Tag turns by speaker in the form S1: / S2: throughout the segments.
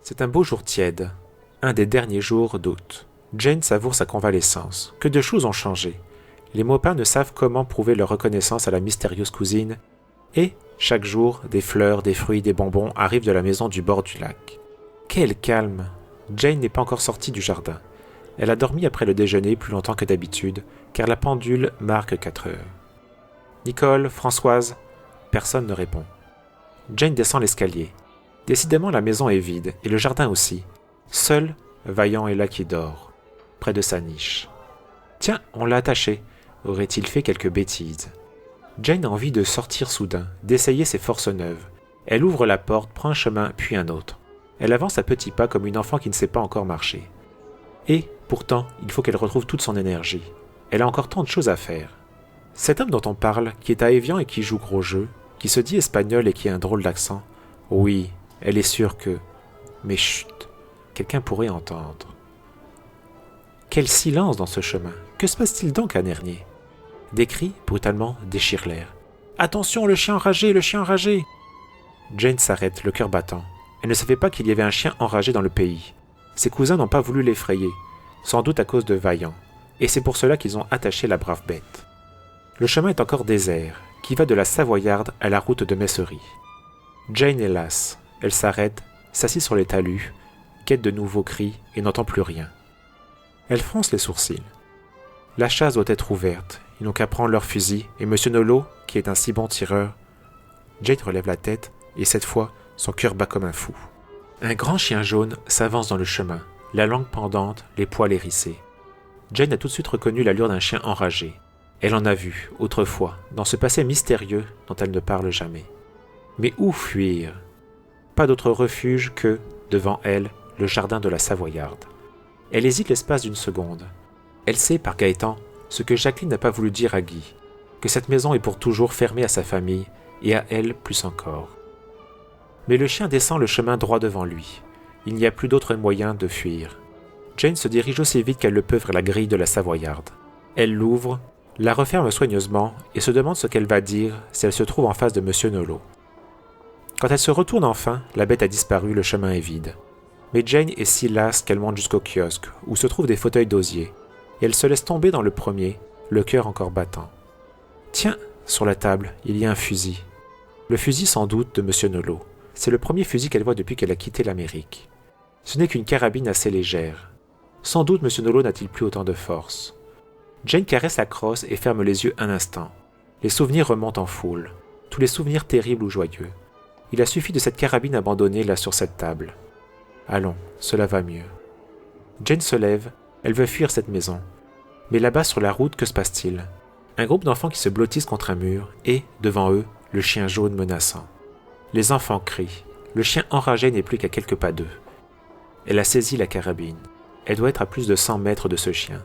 S1: C'est un beau jour tiède, un des derniers jours d'août. Jane savoure sa convalescence. Que de choses ont changé. Les Maupin ne savent comment prouver leur reconnaissance à la mystérieuse cousine, et, chaque jour, des fleurs, des fruits, des bonbons arrivent de la maison du bord du lac. Quel calme! Jane n'est pas encore sortie du jardin. Elle a dormi après le déjeuner plus longtemps que d'habitude, car la pendule marque 4 heures. Nicole, Françoise, personne ne répond. Jane descend l'escalier. Décidément, la maison est vide, et le jardin aussi. Seul, Vaillant est là qui dort, près de sa niche. Tiens, on l'a attaché. Aurait-il fait quelque bêtise? Jane a envie de sortir soudain, d'essayer ses forces neuves. Elle ouvre la porte, prend un chemin, puis un autre. Elle avance à petits pas comme une enfant qui ne sait pas encore marcher. Et, pourtant, il faut qu'elle retrouve toute son énergie. Elle a encore tant de choses à faire. Cet homme dont on parle, qui est à Évian et qui joue gros jeu, qui se dit espagnol et qui a un drôle d'accent, oui, elle est sûre que... Mais chut, quelqu'un pourrait entendre. Quel silence dans ce chemin! Que se passe-t-il donc à Nernier? Des cris, brutalement, déchirent l'air. « Attention, le chien enragé, le chien enragé !» Jane s'arrête, le cœur battant. Elle ne savait pas qu'il y avait un chien enragé dans le pays. Ses cousins n'ont pas voulu l'effrayer, sans doute à cause de Vaillant, et c'est pour cela qu'ils ont attaché la brave bête. Le chemin est encore désert, qui va de la Savoyarde à la route de Messery. Jane est lasse. Elle s'arrête, s'assit sur les talus, quête de nouveaux cris et n'entend plus rien. Elle fronce les sourcils. La chasse doit être ouverte. Ils n'ont qu'à prendre leurs fusils, et M. Nolot, qui est un si bon tireur... Jane relève la tête, et cette fois, son cœur bat comme un fou. Un grand chien jaune s'avance dans le chemin, la langue pendante, les poils hérissés. Jane a tout de suite reconnu l'allure d'un chien enragé. Elle en a vu, autrefois, dans ce passé mystérieux dont elle ne parle jamais. Mais où fuir? Pas d'autre refuge que, devant elle, le jardin de la Savoyarde. Elle hésite l'espace d'une seconde. Elle sait, par Gaëtan, ce que Jacqueline n'a pas voulu dire à Guy, que cette maison est pour toujours fermée à sa famille, et à elle plus encore. Mais le chien descend le chemin droit devant lui. Il n'y a plus d'autre moyen de fuir. Jane se dirige aussi vite qu'elle le peut vers la grille de la Savoyarde. Elle l'ouvre, la referme soigneusement et se demande ce qu'elle va dire si elle se trouve en face de M. Nolot. Quand elle se retourne enfin, la bête a disparu, le chemin est vide. Mais Jane est si lasse qu'elle monte jusqu'au kiosque, où se trouvent des fauteuils d'osier, et elle se laisse tomber dans le premier, le cœur encore battant. Tiens, sur la table, il y a un fusil. Le fusil sans doute de M. Nolot. C'est le premier fusil qu'elle voit depuis qu'elle a quitté l'Amérique. Ce n'est qu'une carabine assez légère. Sans doute M. Nolot n'a-t-il plus autant de force. Jane caresse la crosse et ferme les yeux un instant. Les souvenirs remontent en foule, tous les souvenirs terribles ou joyeux. Il a suffi de cette carabine abandonnée là sur cette table. Allons, cela va mieux. Jane se lève, elle veut fuir cette maison. Mais là-bas sur la route, que se passe-t-il? Un groupe d'enfants qui se blottissent contre un mur et, devant eux, le chien jaune menaçant. Les enfants crient. Le chien enragé n'est plus qu'à quelques pas d'eux. Elle a saisi la carabine. Elle doit être à plus de 100 mètres de ce chien.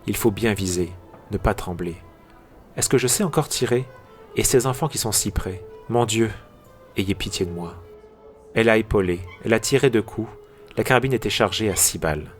S1: Il faut bien viser, ne pas trembler. Est-ce que je sais encore tirer? Et ces enfants qui sont si près? Mon Dieu, ayez pitié de moi. Elle a épaulé, elle a tiré 2 coups. La carabine était chargée à 6 balles.